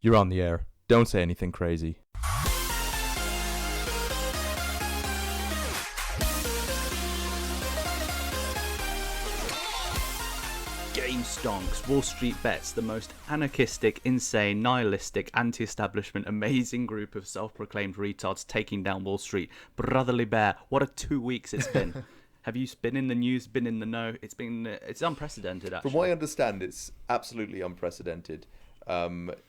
You're on the air. Don't say anything crazy. Game stonks, WallStreetBets, the most anarchistic, insane, nihilistic, anti-establishment, amazing group of self-proclaimed retards taking down Wall Street. Brotherly bear, what a 2 weeks it's been. Have you been in the news, been in the know? It's unprecedented, actually. From what I understand, it's absolutely unprecedented.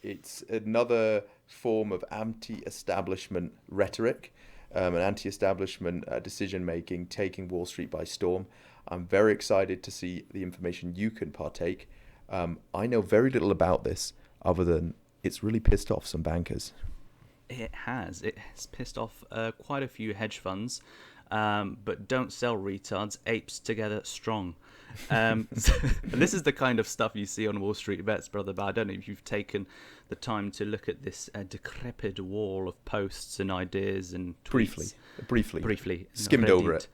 It's another form of anti-establishment rhetoric, and anti-establishment decision-making taking Wall Street by storm. I'm very excited to see the information you can partake. I know very little about this other than it's really pissed off some bankers. It has pissed off quite a few hedge funds, but don't sell retards, apes together strong. And this is the kind of stuff you see on Wall Street Bets, brother, but I don't know if you've taken the time to look at this decrepit wall of posts and ideas and tweets. Briefly. Skimmed over it.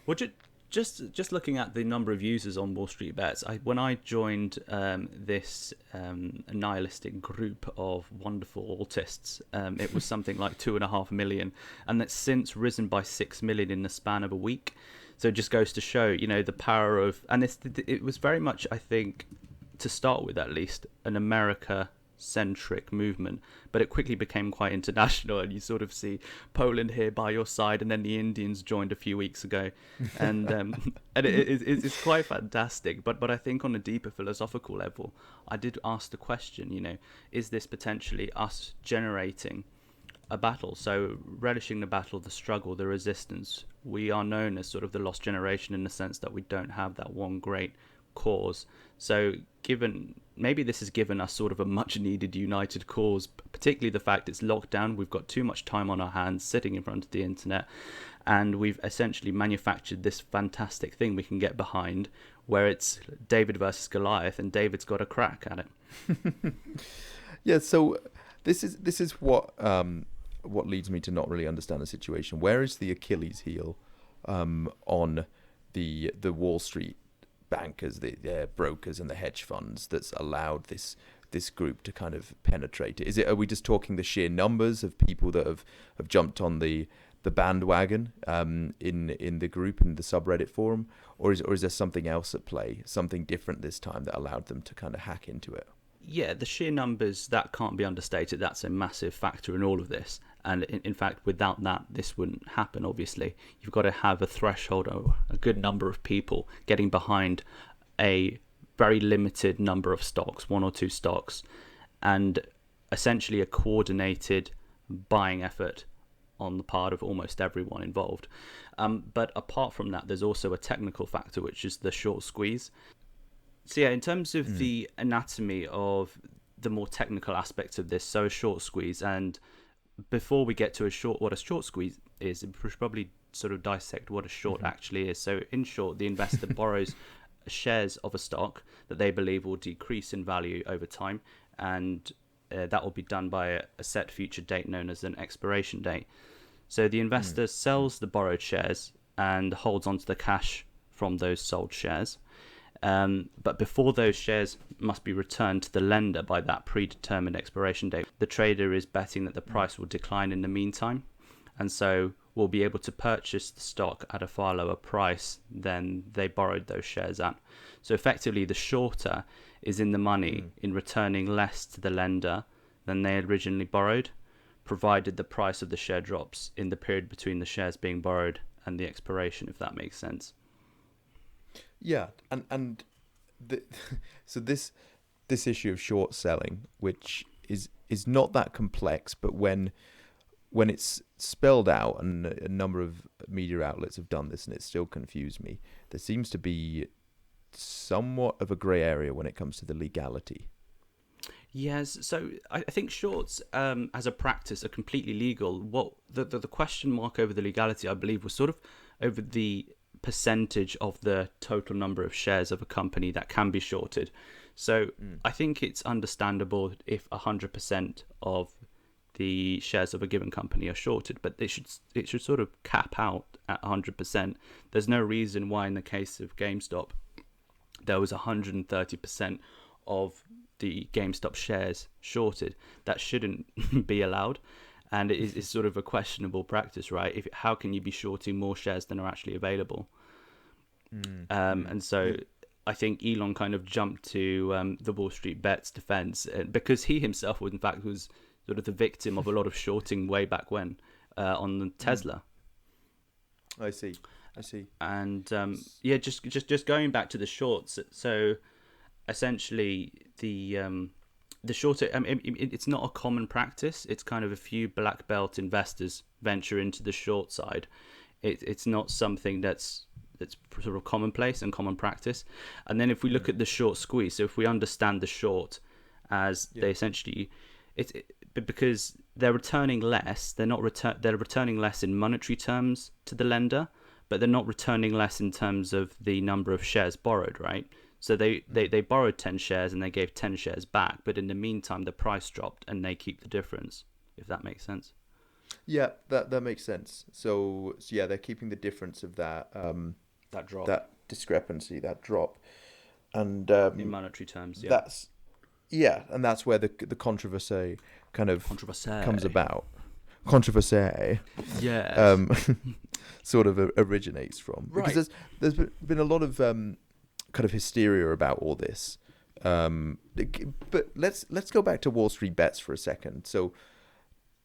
Well, just looking at the number of users on Wall Street Bets, when I joined this nihilistic group of wonderful autists, it was something like 2.5 million, and that's since risen by 6 million in the span of a week. So it just goes to show, the power of, and it was very much, I think, to start with at least, an America-centric movement, but it quickly became quite international, and you sort of see Poland here by your side, and then the Indians joined a few weeks ago, and it's quite fantastic. But I think on a deeper philosophical level, I did ask the question, is this potentially us generating a battle? So relishing the battle, the struggle, the resistance. We are known as sort of the lost generation in the sense that we don't have that one great cause. So maybe this has given us sort of a much needed united cause, particularly the fact it's locked down. We've got too much time on our hands sitting in front of the internet, and we've essentially manufactured this fantastic thing we can get behind, where it's David versus Goliath, and David's got a crack at it. Yeah, so this is what leads me to not really understand the situation. Where is the Achilles heel on the Wall Street bankers, the brokers and the hedge funds that's allowed this group to kind of penetrate it? Are we just talking the sheer numbers of people that have jumped on the bandwagon in the group, in the subreddit forum, or is there something else at play, something different this time that allowed them to kind of hack into it? Yeah, the sheer numbers, that can't be understated. That's a massive factor in all of this. And in fact, without that, this wouldn't happen, obviously. You've got to have a threshold of a good number of people getting behind a very limited number of stocks, 1 or 2 stocks, and essentially a coordinated buying effort on the part of almost everyone involved. But apart from that, there's also a technical factor, which is the short squeeze. So yeah, in terms of the anatomy of the more technical aspects of this, so a short squeeze, and before we get to what a short squeeze is, we should probably sort of dissect what a short actually is. So in short, the investor borrows shares of a stock that they believe will decrease in value over time, and that will be done by a set future date known as an expiration date. So the investor sells the borrowed shares and holds onto the cash from those sold shares. But before those shares must be returned to the lender by that predetermined expiration date, the trader is betting that the price will decline in the meantime, and so will be able to purchase the stock at a far lower price than they borrowed those shares at. So effectively, the shorter is in the money in returning less to the lender than they originally borrowed, provided the price of the share drops in the period between the shares being borrowed and the expiration, if that makes sense. Yeah, so this issue of short selling, which is not that complex, but when it's spelled out, and a number of media outlets have done this, and it still confused me, there seems to be somewhat of a grey area when it comes to the legality. Yes, so I think shorts as a practice are completely legal. What the question mark over the legality, I believe, was sort of over the percentage of the total number of shares of a company that can be shorted. So I think it's understandable if 100% of the shares of a given company are shorted, but it should sort of cap out at 100%. There's no reason why in the case of GameStop there was 130% of the GameStop shares shorted. That shouldn't be allowed, and it's sort of a questionable practice, right? How can you be shorting more shares than are actually available? And so I think Elon kind of jumped to the WallStreetBets defense, because he himself was, in fact, was sort of the victim of a lot of shorting way back when on the Tesla. I see. And just going back to the shorts. So essentially, the short, it's not a common practice. It's kind of a few black belt investors venture into the short side. It's not something that's sort of commonplace and common practice. And then if we look at the short squeeze, so if we understand the short as they essentially, because they're returning less, they're returning less in monetary terms to the lender, but they're not returning less in terms of the number of shares borrowed, right? So they borrowed 10 shares and they gave 10 shares back, but in the meantime the price dropped and they keep the difference, if that makes sense. Yeah, that makes sense. So yeah, they're keeping the difference of that That drop. that discrepancy, that drop, and In monetary terms, yeah. And that's where the controversy kind of comes about. Controversy, yeah, sort of originates from, right. because there's been a lot of kind of hysteria about all this. But let's go back to WallStreetBets for a second. So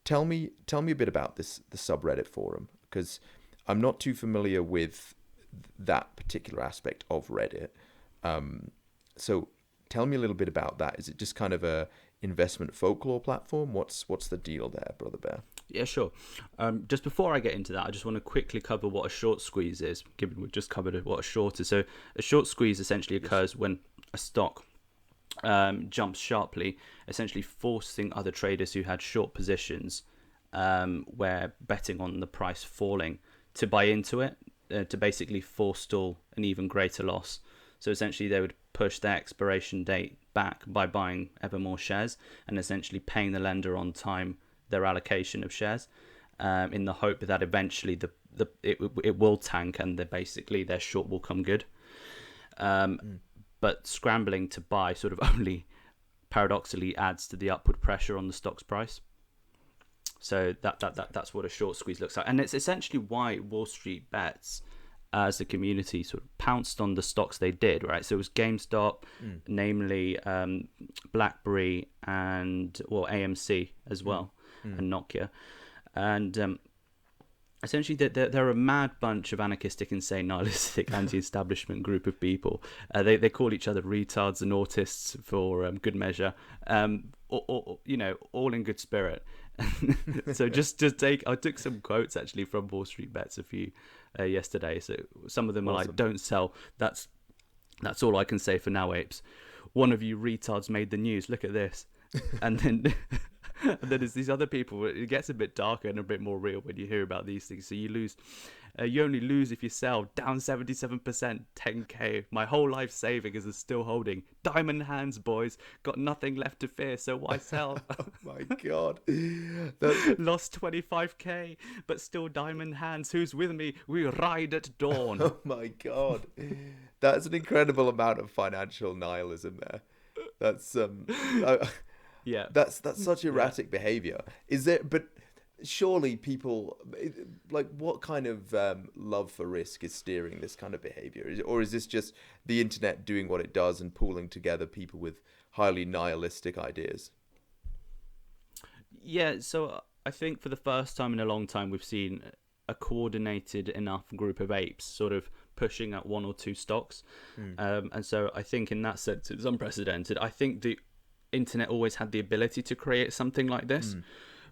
tell me a bit about the subreddit forum, because I'm not too familiar with that particular aspect of Reddit. So tell me a little bit about that. Is it just kind of a investment folklore platform? What's the deal there, Brother Bear? Yeah, sure. Just before I get into that, I just want to quickly cover what a short squeeze is, given we've just covered what a short is. So a short squeeze essentially occurs when a stock jumps sharply, essentially forcing other traders who had short positions, where betting on the price falling, to buy into it, to basically forestall an even greater loss. So essentially they would push their expiration date back by buying ever more shares and essentially paying the lender on time their allocation of shares, in the hope that eventually it will tank and their short will come good. But scrambling to buy sort of only paradoxically adds to the upward pressure on the stock's price. So that's what a short squeeze looks like, and it's essentially why WallStreetBets as a community sort of pounced on the stocks they did, right? So it was GameStop, namely BlackBerry and AMC as well, and Nokia, and essentially they're a mad bunch of anarchistic, insane, nihilistic, anti-establishment group of people. They call each other retards and autists for good measure, or all in good spirit. So I took some quotes actually from WallStreetBets a few yesterday. So some of them are like, "Don't sell. That's all I can say for now, apes. One of you retards made the news. Look at this." And then there's these other people. It gets a bit darker and a bit more real when you hear about these things. So you only lose if you sell. Down 77%, 10k. My whole life savings is still holding. Diamond hands, boys. Got nothing left to fear, so why sell? Oh my god. Lost 25k, but still diamond hands. Who's with me? We ride at dawn. Oh my god. That's an incredible amount of financial nihilism there. That's yeah. That's such erratic behavior. Is there? But surely people, like, what kind of love for risk is steering this kind of behavior? Or is this just the internet doing what it does and pooling together people with highly nihilistic ideas? Yeah, so I think for the first time in a long time, we've seen a coordinated enough group of apes sort of pushing at one or two stocks. And so I think in that sense, it's unprecedented. I think the internet always had the ability to create something like this.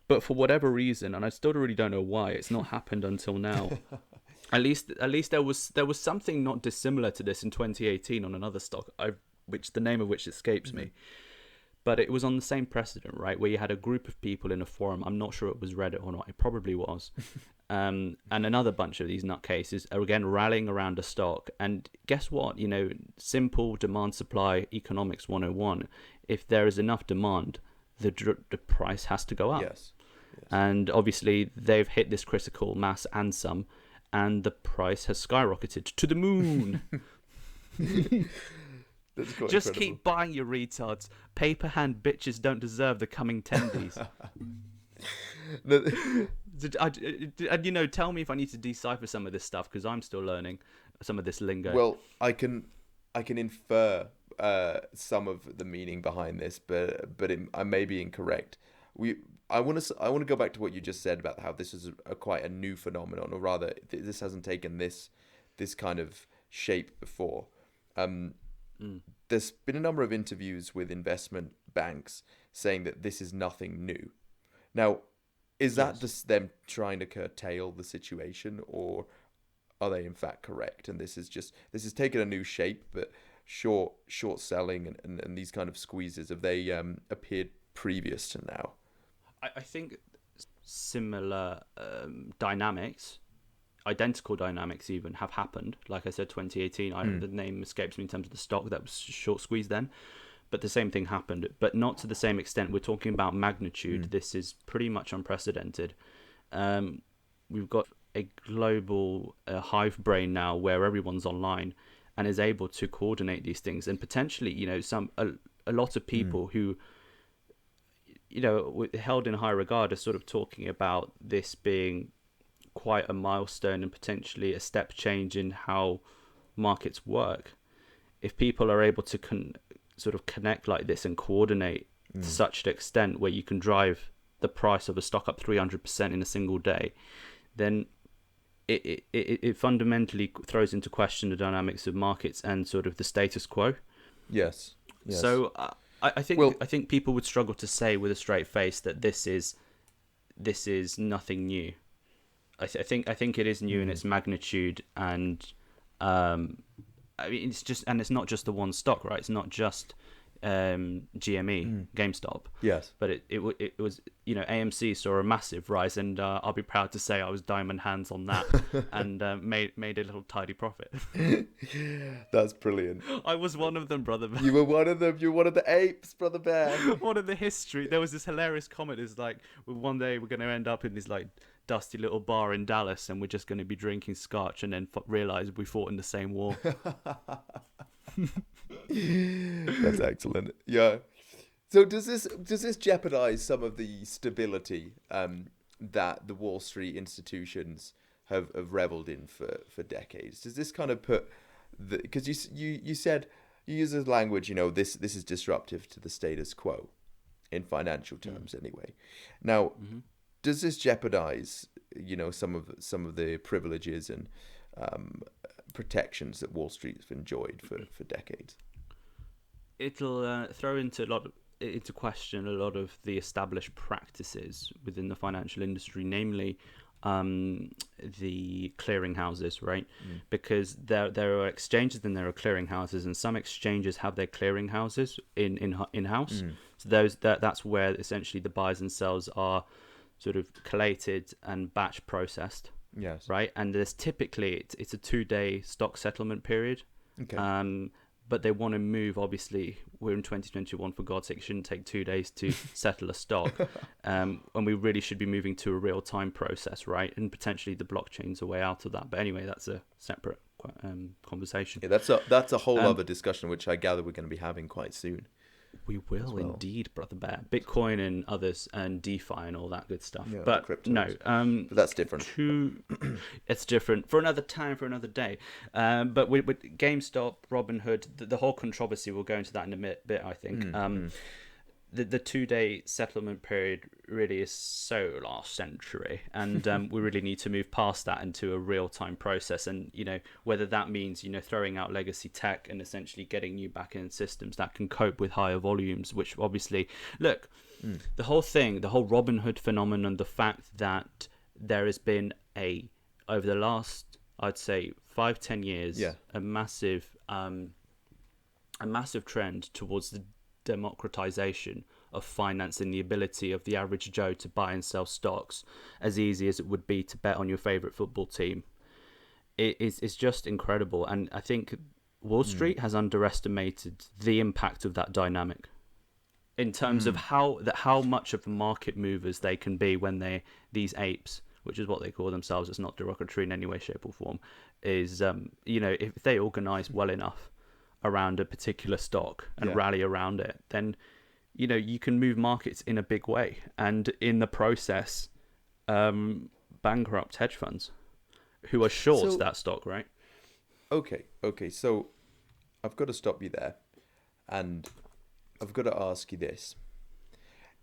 But for whatever reason, and I still really don't know why, it's not happened until now. At least there was something not dissimilar to this in 2018 on another stock, which the name of which escapes me. But it was on the same precedent, right, where you had a group of people in a forum. I'm not sure it was Reddit or not. It probably was. And another bunch of these nutcases are again rallying around a stock. And guess what? Simple demand-supply economics 101. If there is enough demand, the price has to go up. Yes. And obviously they've hit this critical mass and some, and the price has skyrocketed to the moon. That's quite Just incredible. keep buying your retards. Paper hand bitches don't deserve the coming tendies. And tell me if I need to decipher some of this stuff because I'm still learning some of this lingo. Well, I can infer some of the meaning behind this, but I may be incorrect. I want to go back to what you just said about how this is quite a new phenomenon, or rather, this hasn't taken this kind of shape before. There's been a number of interviews with investment banks saying that this is nothing new. Now, is that just them trying to curtail the situation, or are they in fact correct? And this has taken a new shape, but short selling and these kind of squeezes, have they appeared previous to now? I think similar dynamics, identical dynamics even, have happened. Like I said, 2018, the name escapes me in terms of the stock that was short squeeze then. But the same thing happened, but not to the same extent. We're talking about magnitude. This is pretty much unprecedented. We've got a global hive brain now where everyone's online and is able to coordinate these things. And potentially, a lot of people who, held in high regard are sort of talking about this being quite a milestone and potentially a step change in how markets work. If people are able to sort of connect like this and coordinate to such an extent where you can drive the price of a stock up 300% in a single day, then it fundamentally throws into question the dynamics of markets and sort of the status quo. Yes. So I think people would struggle to say with a straight face that this is nothing new. I think it is new in its magnitude, and it's not just the one stock, right? It's not just GME, GameStop. Yes. But it was, AMC saw a massive rise, and I'll be proud to say I was diamond hands on that and made a little tidy profit. That's brilliant. I was one of them, brother bear. You were one of them. You're one of the apes, brother bear. One of the history. There was this hilarious comment. It's like, one day we're going to end up in this like dusty little bar in Dallas, and we're just going to be drinking scotch, and then realize we fought in the same war. That's excellent. Yeah. So does this jeopardize some of the stability that the Wall Street institutions have reveled in for decades? Does this kind of put because you said, you use the language, this is disruptive to the status quo in financial terms anyway. Now, does this jeopardize some of the privileges and protections that Wall Street has enjoyed for decades? It'll throw into question a lot of the established practices within the financial industry, namely the clearinghouses, right? Because there are exchanges and there are clearinghouses, and some exchanges have their clearinghouses in-house. So that's where essentially the buys and sells are sort of collated and batch processed. Yes. Right, and there's typically it's a 2-day stock settlement period. Okay. But they want to move. Obviously, we're in 2021. For God's sake, it shouldn't take 2 days to settle a stock, and we really should be moving to a real-time process, right? And potentially the blockchain's a way out of that. But anyway, that's a separate conversation. Yeah, that's a whole other discussion, which I gather we're going to be having quite soon. We will indeed, brother bear. Bitcoin and others, and DeFi and all that good stuff. Yeah, but cryptos. No, but that's different. It's different for another time, for another day. But with GameStop, Robinhood, the whole controversy, we'll go into that in a bit, I think. The 2-day settlement period really is so last century, and we really need to move past that into a real-time process. And whether that means throwing out legacy tech and essentially getting new back-end systems that can cope with higher volumes, which obviously, look, the whole Robinhood phenomenon, the fact that there has been over the last, I'd say, 5-10 years, a massive trend towards the democratization of finance and the ability of the average Joe to buy and sell stocks as easy as it would be to bet on your favorite football team. It's just incredible, and I think Wall Street has underestimated the impact of that dynamic in terms of how much of market movers they can be when these apes, which is what they call themselves, it's not derogatory in any way, shape or form, is if they organize well enough around a particular stock and Yeah. rally around it, then you can move markets in a big way, and in the process bankrupt hedge funds who are short So- that stock, right? Okay. So I've got to stop you there, and I've got to ask you this: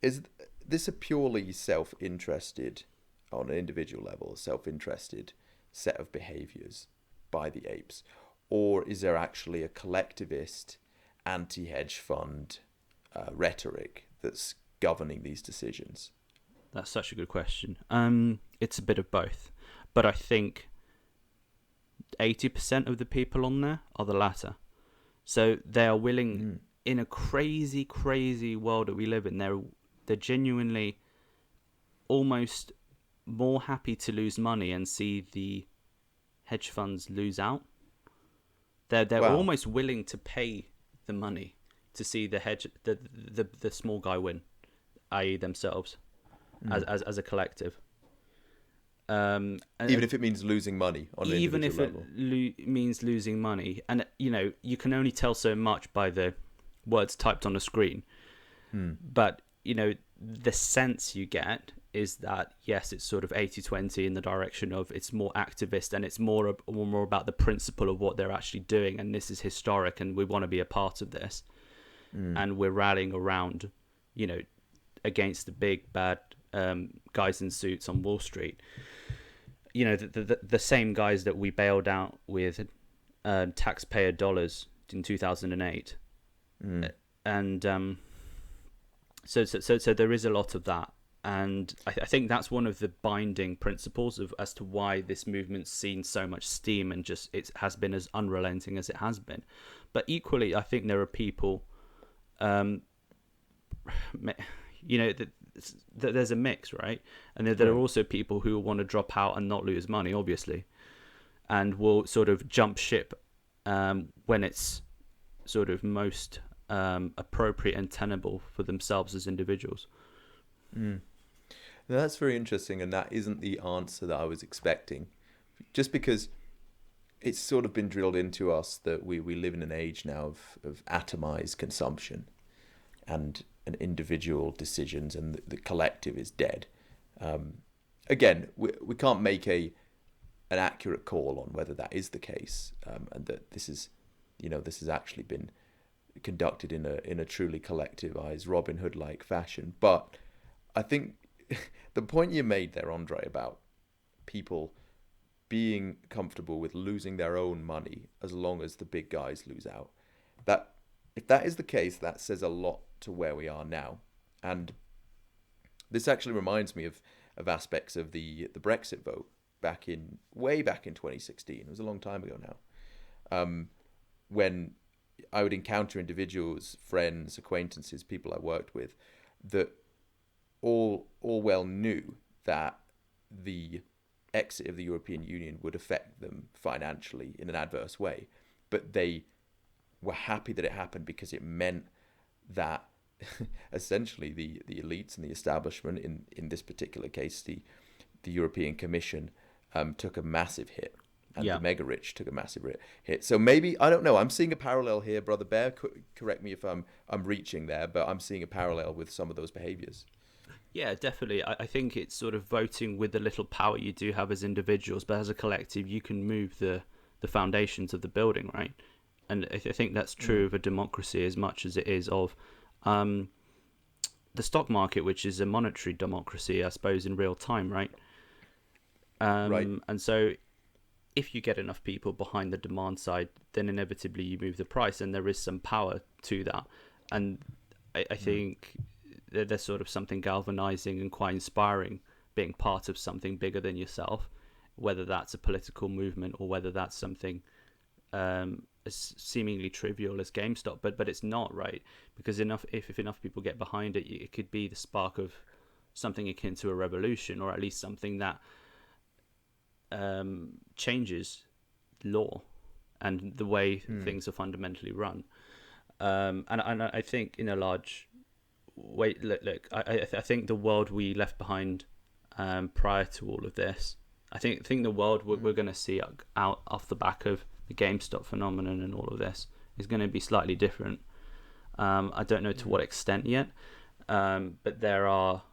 is this a purely self-interested, on an individual level, self-interested set of behaviors by the apes, or is there actually a collectivist, anti-hedge fund rhetoric that's governing these decisions? That's such a good question. It's a bit of both, but I think 80% of the people on there are the latter. So they are willing, in a crazy, crazy world that we live in, they're genuinely almost more happy to lose money and see the hedge funds lose out. They're Wow. almost willing to pay the money to see the small guy win, i.e. themselves, as a collective. Even if it means losing money on an even if individual level. it means losing money, and you can only tell so much by the words typed on a screen, but the sense you get is that yes, it's sort of 80-20 in the direction of it's more activist, and it's more about the principle of what they're actually doing, and this is historic and we want to be a part of this, and we're rallying around against the big bad guys in suits on Wall Street, the same guys that we bailed out with taxpayer dollars in 2008. And so there is a lot of that, and I think that's one of the binding principles as to why this movement's seen so much steam and just it has been as unrelenting as it has been. But equally, I think there are people, there's a mix, right? And there are also people who want to drop out and not lose money, obviously, and will sort of jump ship when it's sort of most appropriate and tenable for themselves as individuals. Now, that's very interesting, and that isn't the answer that I was expecting. Just because it's sort of been drilled into us that we live in an age now of atomized consumption and individual decisions, and the collective is dead. Again, we can't make an accurate call on whether that is the case, and that this is actually been conducted in a truly collectivized Robinhood like fashion. But I think the point you made there, Andre, about people being comfortable with losing their own money as long as the big guys lose out, that if that is the case, that says a lot to where we are now. And this actually reminds me of aspects of the Brexit vote way back in 2016. It was a long time ago now, when I would encounter individuals, friends, acquaintances, people I worked with, that all well knew that the exit of the European Union would affect them financially in an adverse way, but they were happy that it happened because it meant that essentially the elites and the establishment, in this particular case the European Commission, took a massive hit, and the mega rich took a massive hit. So maybe, I don't know, I'm seeing a parallel here, Brother Bear. Correct me if I'm reaching there, but I'm seeing a parallel with some of those behaviors. Yeah, definitely. I think it's sort of voting with the little power you do have as individuals, but as a collective, you can move the foundations of the building, right? And I think that's true of a democracy as much as it is of the stock market, which is a monetary democracy, I suppose, in real time, right? Right. And so if you get enough people behind the demand side, then inevitably you move the price, and there is some power to that. And I think there's sort of something galvanizing and quite inspiring being part of something bigger than yourself, whether that's a political movement or whether that's something as seemingly trivial as GameStop, but it's not, right? Because if enough people get behind it, it could be the spark of something akin to a revolution, or at least something that changes law and the way things are fundamentally run. And I think in a large way, look, I think the world we left behind prior to all of this, I think the world we're going to see out off the back of the GameStop phenomenon and all of this is going to be slightly different. I don't know to what extent yet, but there are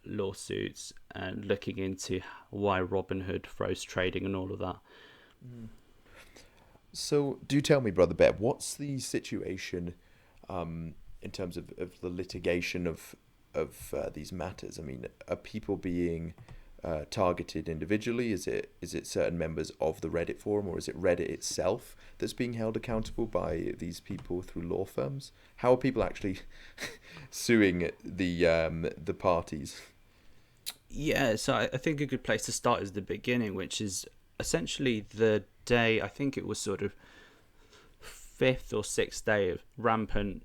lawsuits and looking into why Robinhood froze trading and all of that. So do tell me, Brother Bear, what's the situation in terms of the litigation of these matters? I mean, are people being targeted individually? Is it certain members of the Reddit forum, or is it Reddit itself that's being held accountable by these people through law firms? How are people actually suing the parties? Yeah, so I think a good place to start is the beginning, which is essentially the day, I think it was sort of 5th or 6th day of rampant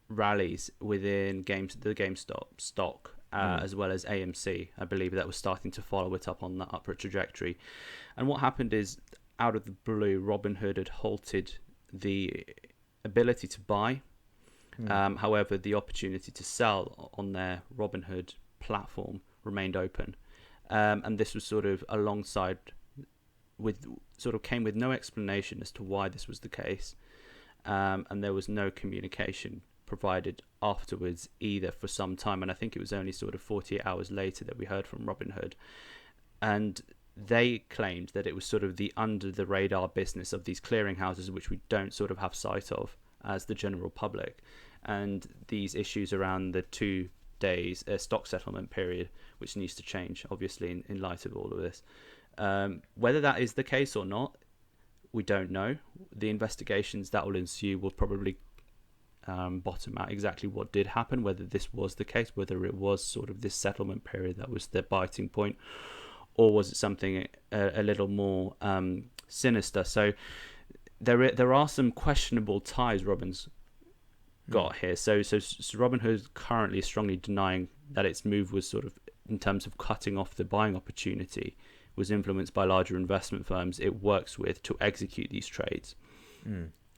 rallies within the GameStop stock, as well as AMC. I believe that was starting to follow it up on that upward trajectory. And what happened is, out of the blue, Robinhood had halted the ability to buy. However, the opportunity to sell on their Robinhood platform remained open. And this was sort of came with no explanation as to why this was the case. And there was no communication provided afterwards either for some time. And I think it was only sort of 48 hours later that we heard from Robinhood. And they claimed that it was sort of the under the radar business of these clearinghouses, which we don't sort of have sight of as the general public. And these issues around the 2 days stock settlement period, which needs to change, obviously, in light of all of this. Whether that is the case or not, we don't know. The investigations that will ensue will probably bottom out exactly what did happen, whether this was the case, whether it was sort of this settlement period that was the biting point, or was it something a little more sinister. So there are some questionable ties Robin's got here. So Robinhood currently is strongly denying that its move was sort of, in terms of cutting off the buying opportunity, was influenced by larger investment firms it works with to execute these trades.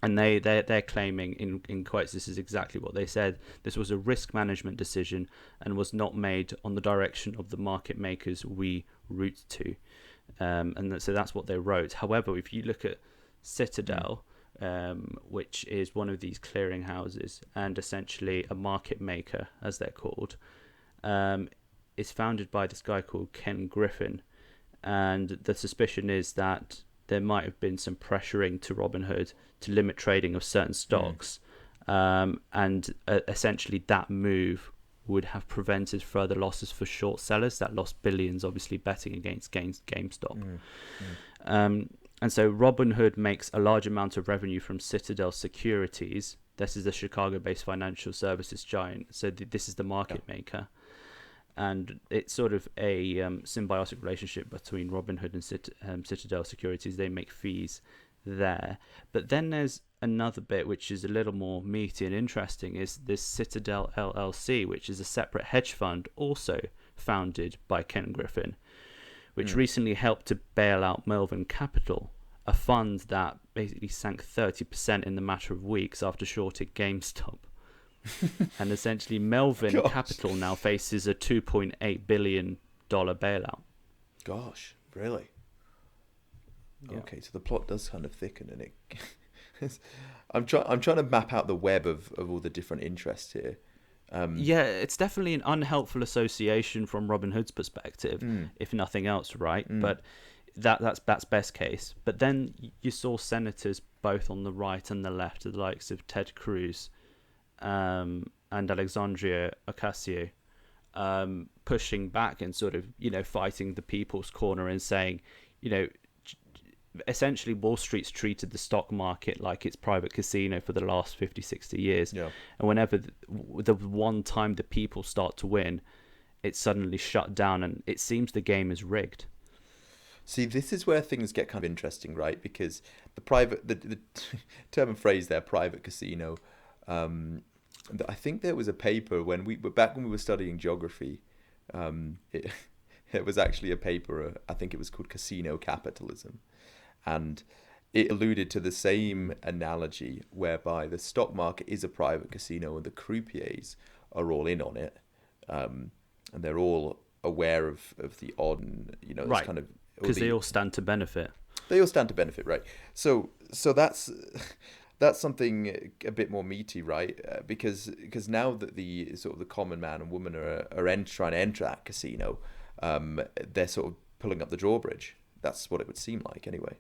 And they're claiming, in quotes, this is exactly what they said: this was a risk management decision and was not made on the direction of the market makers we route to. So that's what they wrote. However, if you look at Citadel, which is one of these clearinghouses and essentially a market maker, as they're called, is founded by this guy called Ken Griffin. And the suspicion is that there might have been some pressuring to Robinhood to limit trading of certain stocks. And essentially that move would have prevented further losses for short sellers that lost billions, obviously, betting against GameStop. And so Robinhood makes a large amount of revenue from Citadel Securities. This is a Chicago-based financial services giant. So this is the market maker. And it's sort of a symbiotic relationship between Robinhood and Citadel Securities. They make fees there. But then there's another bit which is a little more meaty and interesting, is this Citadel LLC, which is a separate hedge fund also founded by Ken Griffin, which recently helped to bail out Melvin Capital, a fund that basically sank 30% in the matter of weeks after shorting GameStop. And essentially Melvin Capital now faces a $2.8 billion bailout. Gosh, really? Yeah. Okay, so the plot does kind of thicken, and it. I'm trying to map out the web of all the different interests here. Yeah, it's definitely an unhelpful association from Robinhood's perspective, if nothing else, right? But that's best case. But then you saw senators both on the right and the left, the likes of Ted Cruz and Alexandria Ocasio, pushing back and sort of, fighting the people's corner and saying, essentially Wall Street's treated the stock market like it's private casino for the last 50, 60 years. Yeah. And whenever the one time the people start to win, it's suddenly shut down, and it seems the game is rigged. See, this is where things get kind of interesting, right? Because the term and phrase there, private casino, I think there was a paper when we were studying geography, it was actually a paper, I think it was called Casino Capitalism. And it alluded to the same analogy whereby the stock market is a private casino and the croupiers are all in on it. And they're all aware of the odd, and, right. kind of... Because they all stand to benefit. They all stand to benefit, right? So that's something a bit more meaty, right? Because now that the sort of the common man and woman are trying to enter that casino, they're sort of pulling up the drawbridge. That's what it would seem like, anyway.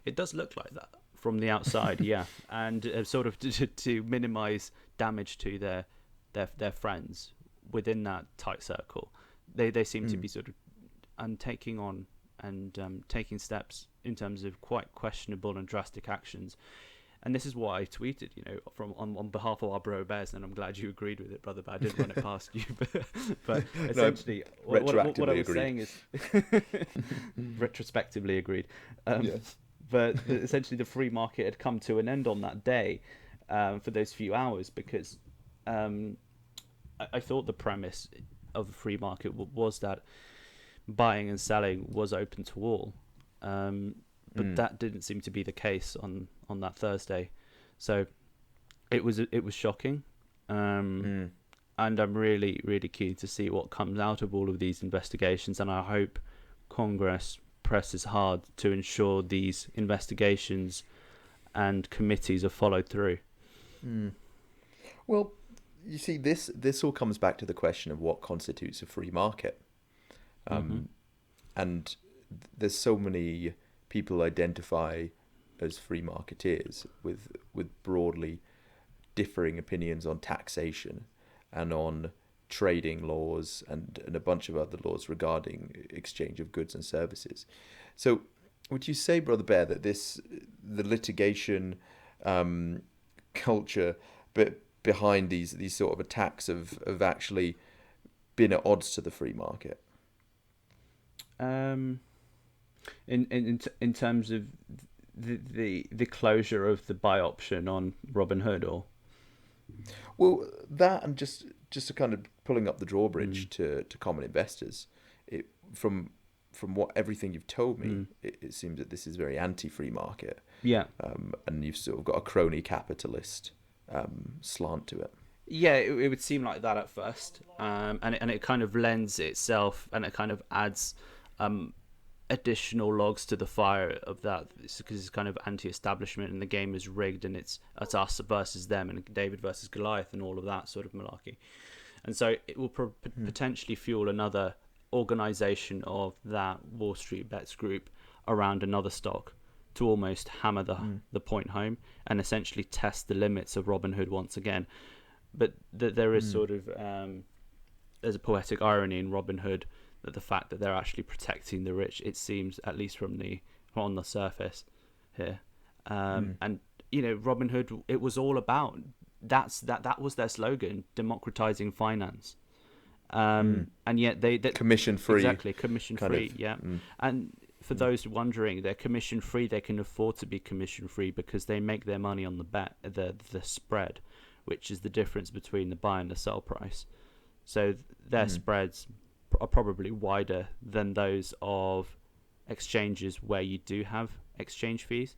It does look like that from the outside, yeah, and sort of to minimise damage to their friends within that tight circle. They seem to be sort of taking on and taking steps in terms of quite questionable and drastic actions. And this is what I tweeted, from on behalf of our Brobears, and I'm glad you agreed with it, brother. But I didn't run it past you. But essentially, what I was saying is retrospectively agreed. Yes. But essentially, the free market had come to an end on that day for those few hours, because I thought the premise of the free market was that buying and selling was open to all. But that didn't seem to be the case on that Thursday, so it was shocking, and I'm really keen to see what comes out of all of these investigations, and I hope Congress presses hard to ensure these investigations and committees are followed through. Well, you see, this all comes back to the question of what constitutes a free market, and there's so many people identify as free marketeers with broadly differing opinions on taxation and on trading laws and a bunch of other laws regarding exchange of goods and services. So would you say, Brother Bear, that the litigation culture behind these sort of attacks have actually been at odds to the free market? In terms of the closure of the buy option on Robinhood, or well, that and just to kind of pulling up the drawbridge to common investors, from what everything you've told me, it seems that this is very anti-free market. Yeah. And you've sort of got a crony capitalist slant to it. Yeah, it would seem like that at first, and it kind of lends itself, and it kind of adds additional logs to the fire of that, because it's kind of anti-establishment and the game is rigged and it's us versus them and David versus Goliath and all of that sort of malarkey. And so it will potentially fuel another organization of that WallStreetBets group around another stock to almost hammer the point home and essentially test the limits of Robinhood once again. But there is sort of there's a poetic irony in Robinhood, that the fact that they're actually protecting the rich, it seems, at least on the surface here. And Robinhood, it was all about that was their slogan, democratizing finance. And yet they commission free. Exactly, commission free. Yeah. And for those wondering, they're commission free. They can afford to be commission free because they make their money on the spread, which is the difference between the buy and the sell price. So their spreads are probably wider than those of exchanges where you do have exchange fees.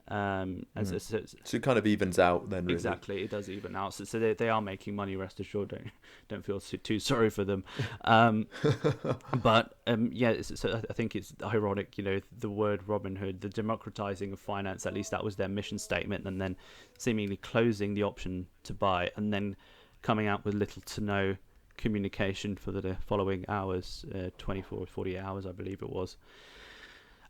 So it kind of evens out then, really. Exactly, it does even out. So they are making money, rest assured. Don't feel too sorry for them. But so I think it's ironic, the word Robinhood, the democratizing of finance, at least that was their mission statement, and then seemingly closing the option to buy and then coming out with little to no communication for the following hours, 24 48 hours I believe it was.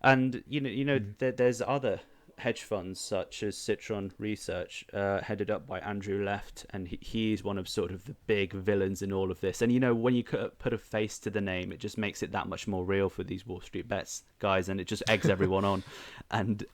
And there's other hedge funds such as Citron Research, headed up by Andrew Left, and he's one of sort of the big villains in all of this. And when you put a face to the name, it just makes it that much more real for these WallStreetBets guys, and it just eggs everyone on. And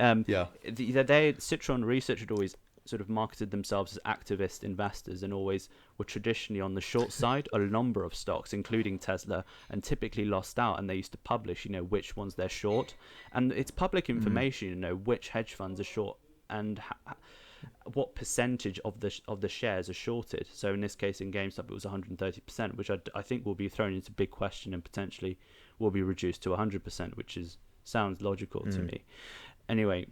Citron Research had always sort of marketed themselves as activist investors and always were traditionally on the short side a number of stocks, including Tesla, and typically lost out. And they used to publish, which ones they're short, and it's public information, which hedge funds are short and what percentage of the shares are shorted. So in this case, in GameStop, it was 130%, which I think will be thrown into big question and potentially will be reduced to 100%, which sounds logical to me. Anyway.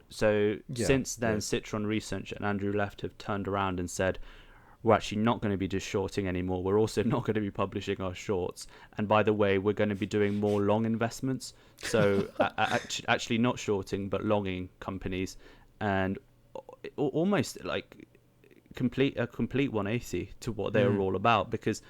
So since then, Citron Research and Andrew Left have turned around and said we're actually not going to be just shorting anymore. We're also not going to be publishing our shorts. And by the way, we're going to be doing more long investments. So actually not shorting, but longing companies, and almost like a complete 180 to what they were all about. Because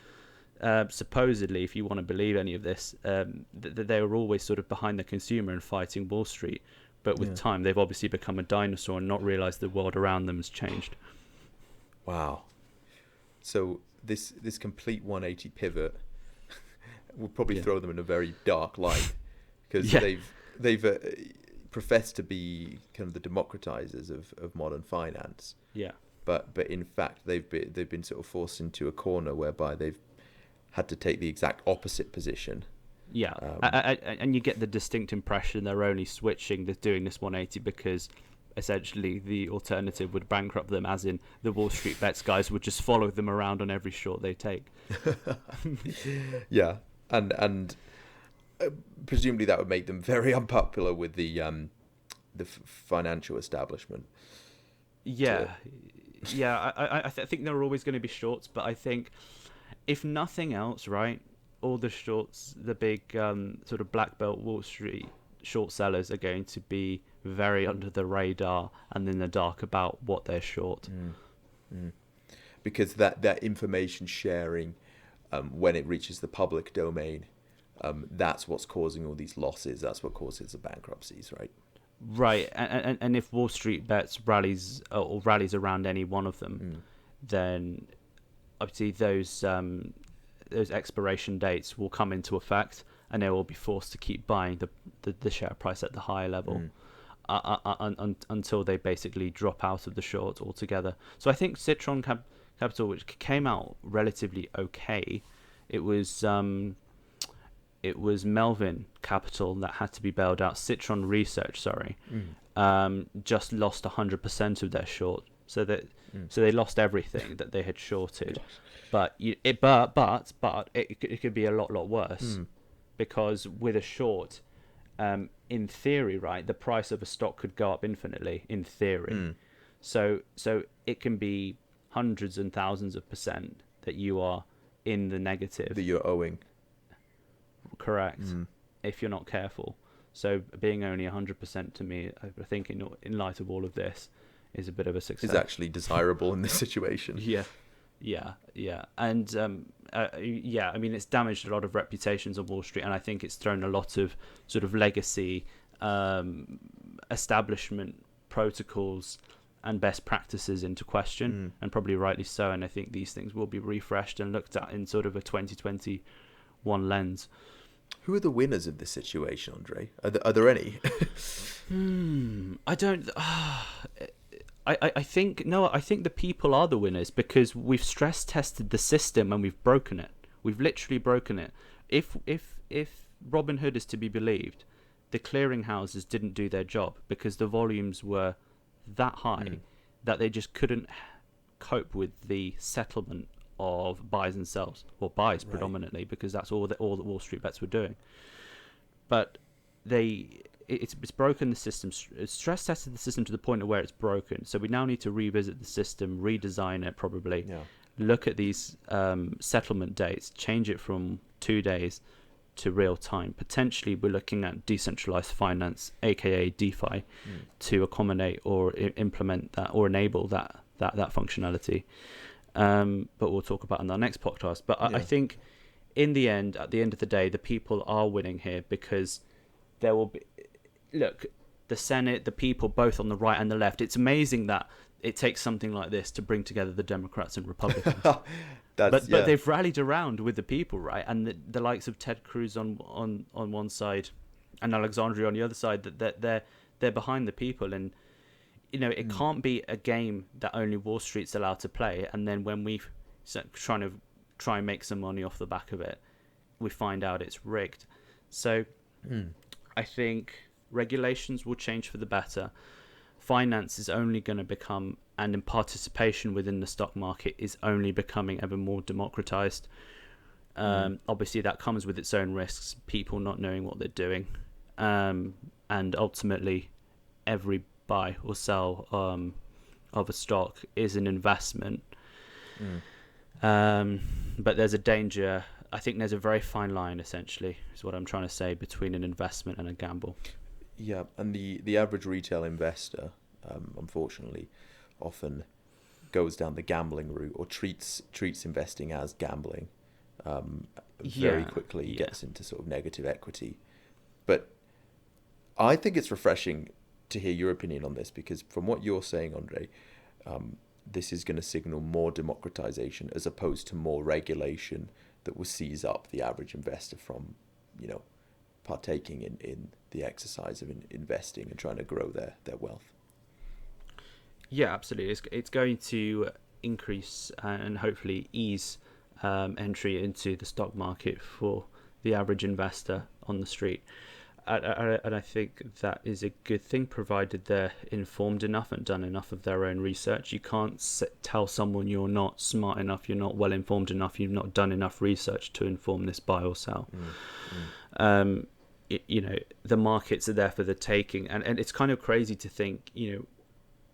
supposedly, if you want to believe any of this, they were always sort of behind the consumer and fighting Wall Street. But with time, they've obviously become a dinosaur and not realized the world around them has changed. Wow. So this complete 180 pivot will probably throw them in a very dark light, because they've professed to be kind of the democratizers of modern finance. Yeah. But in fact they've been sort of forced into a corner whereby they've had to take the exact opposite position. Yeah, and you get the distinct impression they're only doing this 180 because essentially the alternative would bankrupt them, as in the WallStreetBets guys would just follow them around on every short they take. Yeah, and presumably that would make them very unpopular with the financial establishment. Yeah, I think there are always going to be shorts, but I think if nothing else, right, all the shorts, the big sort of black belt Wall Street short sellers are going to be very under the radar and in the dark about what they're short. Because that information sharing, when it reaches the public domain, that's what's causing all these losses. That's what causes the bankruptcies, right? Right, and if WallStreetBets rallies around any one of them, then obviously those expiration dates will come into effect, and they will be forced to keep buying the share price at the higher level until they basically drop out of the short altogether. So I think Citron Capital, which came out relatively okay, it was Melvin Capital that had to be bailed out. Citron Research, just lost 100% of their short, so they lost everything that they had shorted. But it could be a lot worse, because with a short, in theory, right, the price of a stock could go up infinitely. In theory, so it can be hundreds and thousands of % that you are in the negative. That you're owing. Correct. If you're not careful. So being only 100% to me, I think in light of all of this, is a bit of a success. Is actually desirable in this situation. Yeah, and I mean, it's damaged a lot of reputations on Wall Street, and I think it's thrown a lot of sort of legacy establishment protocols and best practices into question, and probably rightly so. And I think these things will be refreshed and looked at in sort of a 2021 lens. Who are the winners of this situation, Andre? Are there any? I don't. I think the people are the winners, because we've stress tested the system and we've broken it. We've literally broken it. If Robinhood is to be believed, the clearinghouses didn't do their job because the volumes were that high that they just couldn't cope with the settlement of buys and sells, or buys predominantly, because that's all that WallStreetBets were doing. But it's broken the system, stress tested the system to the point of where it's broken. So we now need to revisit the system, redesign it probably, look at these settlement dates, change it from 2 days to real time. Potentially we're looking at decentralized finance, aka DeFi, to accommodate or implement that or enable that functionality. But we'll talk about it in our next podcast. But I think at the end of the day, the people are winning here, because there will be, look, the Senate, the people, both on the right and the left. It's amazing that it takes something like this to bring together the Democrats and Republicans. But they've rallied around with the people, right? And the likes of Ted Cruz on one side and Alexandria on the other side, that they're behind the people. And it can't be a game that only Wall Street's allowed to play, and then when we try and make some money off the back of it, we find out it's rigged. So I think regulations will change for the better. Finance is only going to become, and in participation within the stock market is only becoming ever more democratized. Obviously that comes with its own risks, people not knowing what they're doing, and ultimately every buy or sell of a stock is an investment. But there's a danger. I think there's a very fine line, essentially, is what I'm trying to say, between an investment and a gamble. Yeah, and the average retail investor, unfortunately, often goes down the gambling route or treats investing as gambling. Very quickly gets into sort of negative equity. But I think it's refreshing to hear your opinion on this, because from what you're saying, Andre, this is going to signal more democratization as opposed to more regulation that will seize up the average investor from, partaking in the exercise of investing and trying to grow their wealth. Yeah, absolutely. It's going to increase and hopefully ease entry into the stock market for the average investor on the street. And I think that is a good thing, provided they're informed enough and done enough of their own research. You can't tell someone you're not smart enough, you're not well informed enough, you've not done enough research to inform this buy or sell. The markets are there for the taking. And it's kind of crazy to think,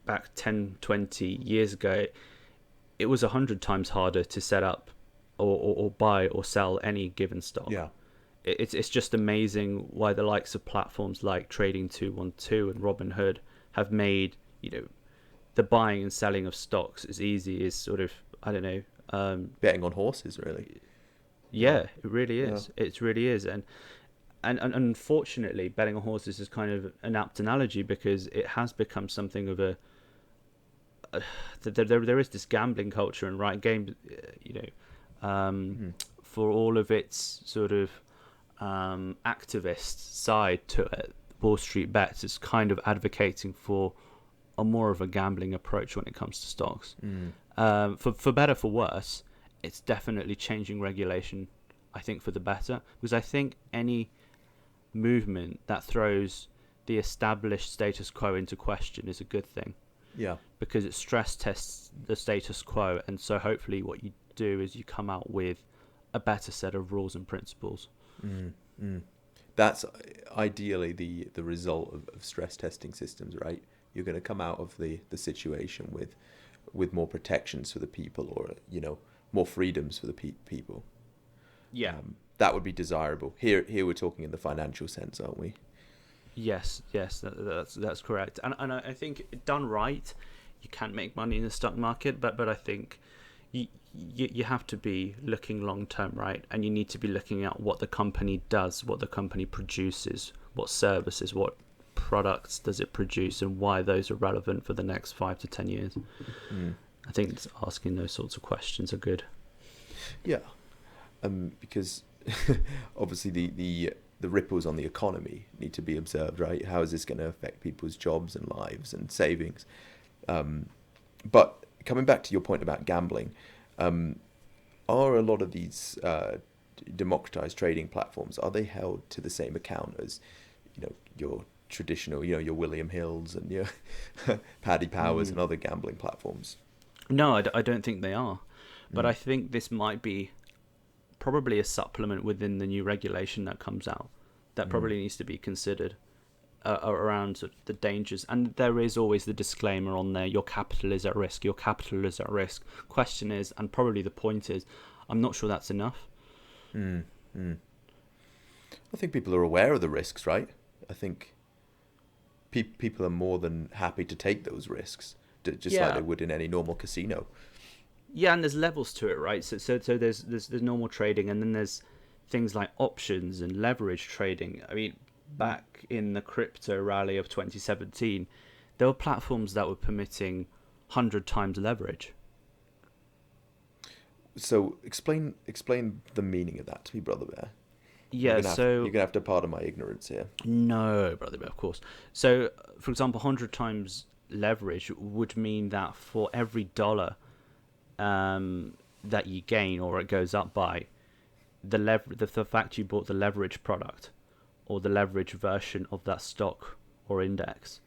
back 10, 20 years ago, it was 100 times harder to set up or buy or sell any given stock. Yeah. It's just amazing why the likes of platforms like Trading 212 and Robinhood have made, the buying and selling of stocks as easy as sort of, I don't know. Betting on horses, really. Yeah, it really is. Yeah. It really is. And unfortunately, betting on horses is kind of an apt analogy, because it has become something of there is this gambling culture and right game, for all of its sort of activist side to it. WallStreetBets is kind of advocating for a more of a gambling approach when it comes to stocks. For better, for worse, it's definitely changing regulation, I think, for the better, because I think any movement that throws the established status quo into question is a good thing. Yeah. Because it stress tests the status quo, and so hopefully what you do is you come out with a better set of rules and principles. That's ideally the result of stress testing systems, right? You're going to come out of the situation with more protections for the people, or more freedoms for the people. Yeah, that would be desirable. Here we're talking in the financial sense, aren't we? Yes, that's correct. And I think done right, you can make money in the stock market, but I think you have to be looking long term, right? And you need to be looking at what the company does, what the company produces, what services, what products does it produce, and why those are relevant for the next 5 to 10 years. I think asking those sorts of questions are good. Yeah, because obviously the ripples on the economy need to be observed, right? How is this going to affect people's jobs and lives and savings? But coming back to your point about gambling, are a lot of these democratized trading platforms, are they held to the same account as your traditional, your William Hills and your Paddy Powers and other gambling platforms? No, I don't think they are. But I think this might be probably a supplement within the new regulation that comes out that probably needs to be considered around sort of the dangers. And there is always the disclaimer on there: your capital is at risk, your capital is at risk. Question is, and probably the point is, I'm not sure that's enough. I think people are aware of the risks, right? I think people are more than happy to take those risks, just like they would in any normal casino. Yeah, and there's levels to it, right? So there's normal trading, and then there's things like options and leverage trading. I mean, back in the crypto rally of 2017, there were platforms that were permitting 100 times leverage. So explain the meaning of that to me, Brother Bear. Yeah, you're gonna have to pardon my ignorance here. No, Brother Bear, of course. So, for example, 100 times leverage would mean that for every dollar that you gain or it goes up by, the fact you bought the leverage product or the leverage version of that stock or index,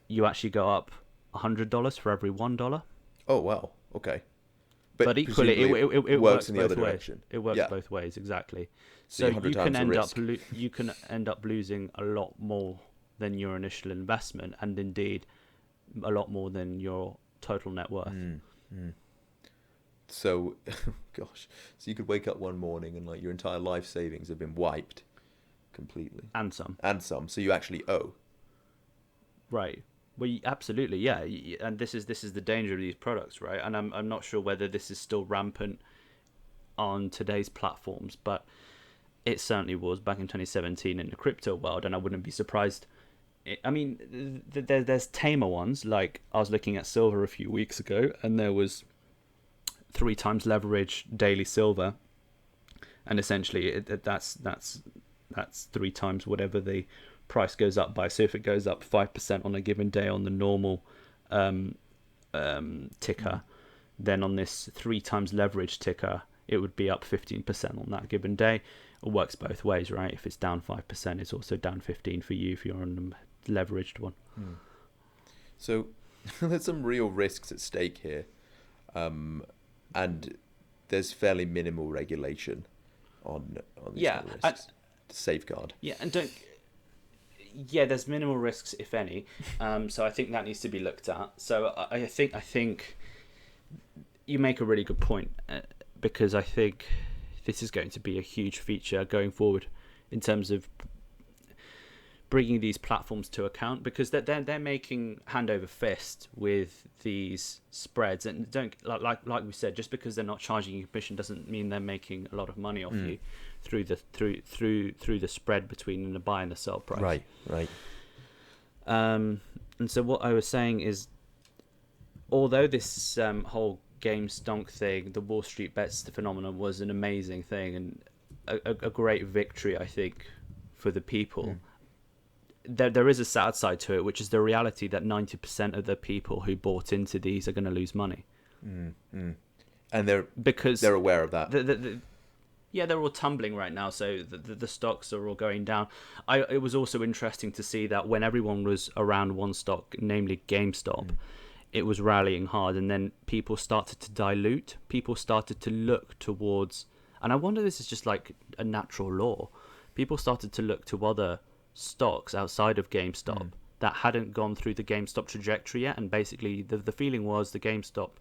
you actually go up $100 for every $1. Oh wow, okay. But equally, it works in the both other ways. direction. It works both ways, exactly. So you can end up losing a lot more than your initial investment, and indeed a lot more than your total net worth. So, gosh, so you could wake up one morning and like your entire life savings have been wiped completely, And some. so you actually owe. Right. Well, absolutely, yeah. And this is the danger of these products, right? And I'm not sure whether this is still rampant on today's platforms, but it certainly was back in 2017 in the crypto world, and I wouldn't be surprised. I mean, there's tamer ones. Like I was looking at silver a few weeks ago, and there was 3 times leverage daily silver, and essentially that's 3 times whatever the price goes up by. So if it goes up 5% on a given day on the normal ticker, then on this 3 times leverage ticker, it would be up 15% on that given day. It works both ways, right? If it's down 5%, it's also down 15 for you if you're on the leveraged one. So there's some real risks at stake here, and there's fairly minimal regulation on these kind of risks to safeguard. Yeah, and there's minimal risks, if any. So I think that needs to be looked at. So I think you make a really good point, because I think this is going to be a huge feature going forward in terms of bringing these platforms to account, because they're making hand over fist with these spreads, and don't like we said, just because they're not charging you commission doesn't mean they're making a lot of money off you through the spread between the buy and the sell price. Right. And so what I was saying is, although this whole game stonk thing, the WallStreetBets phenomenon was an amazing thing and a great victory, I think, for the people. There is a sad side to it, which is the reality that 90% of the people who bought into these are going to lose money. And they're aware of that. They're all tumbling right now, so the stocks are all going down. It was also interesting to see that when everyone was around one stock, namely GameStop, it was rallying hard, and then people started to dilute. People started to look towards, and I wonder if this is just like a natural law. People started to look to other stocks outside of GameStop that hadn't gone through the GameStop trajectory yet, and basically the feeling was the GameStop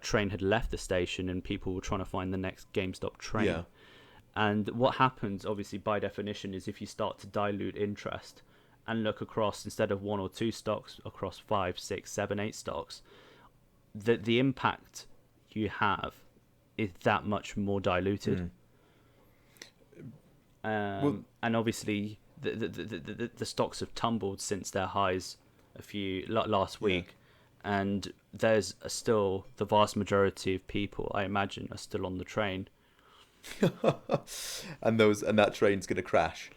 train had left the station and people were trying to find the next GameStop train. And what happens, obviously by definition, is if you start to dilute interest and look across, instead of 1 or 2 stocks, across 5, 6, 7, 8 stocks, the impact you have is that much more diluted. And obviously the stocks have tumbled since their highs last week, and there's still the vast majority of people, I imagine, are still on the train. and that train's going to crash,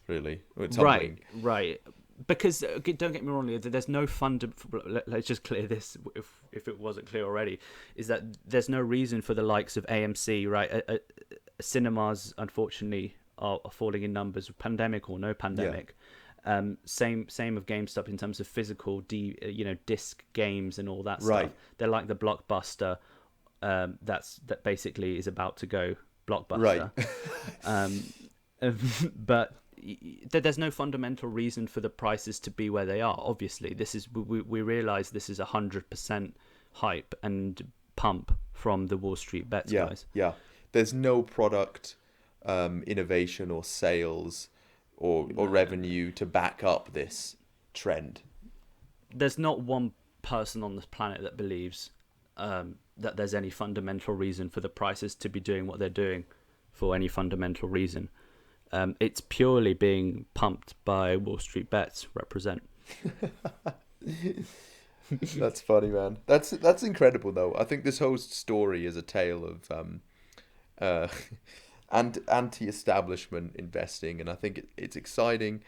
really. Right. Because don't get me wrong, there's no let's just clear this if it wasn't clear already, is that there's no reason for the likes of AMC, right? Cinemas, unfortunately, are falling in numbers, pandemic or no pandemic. Same of GameStop in terms of physical disc games and all that stuff. They're like the Blockbuster that basically is about to go Blockbuster. But there's no fundamental reason for the prices to be where they are. Obviously, we realize this is 100% hype and pump from the WallStreetBets guys. There's no product innovation or sales or revenue to back up this trend. There's not one person on this planet that believes that there's any fundamental reason for the prices to be doing what they're doing for any fundamental reason. It's purely being pumped by WallStreetBets represent. That's funny, man. That's incredible, though. I think this whole story is a tale of and anti-establishment investing, and I think it's exciting.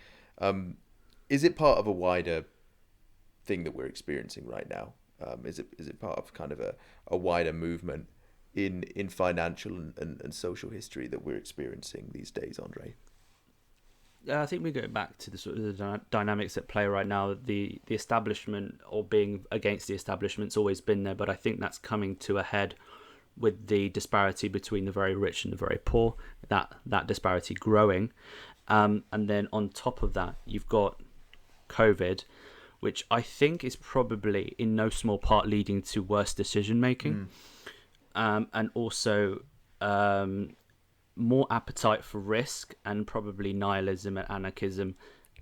Is it part of a wider thing that we're experiencing right now? Is it part of kind of a wider movement in financial and social history that we're experiencing these days, Andre? I think we go back to the sort of the dynamics at play right now. The establishment, or being against the establishment's always been there, but I think that's coming to a head with the disparity between the very rich and the very poor, that disparity growing. And then on top of that, you've got COVID, which I think is probably in no small part leading to worse decision making. and also more appetite for risk, and probably nihilism and anarchism,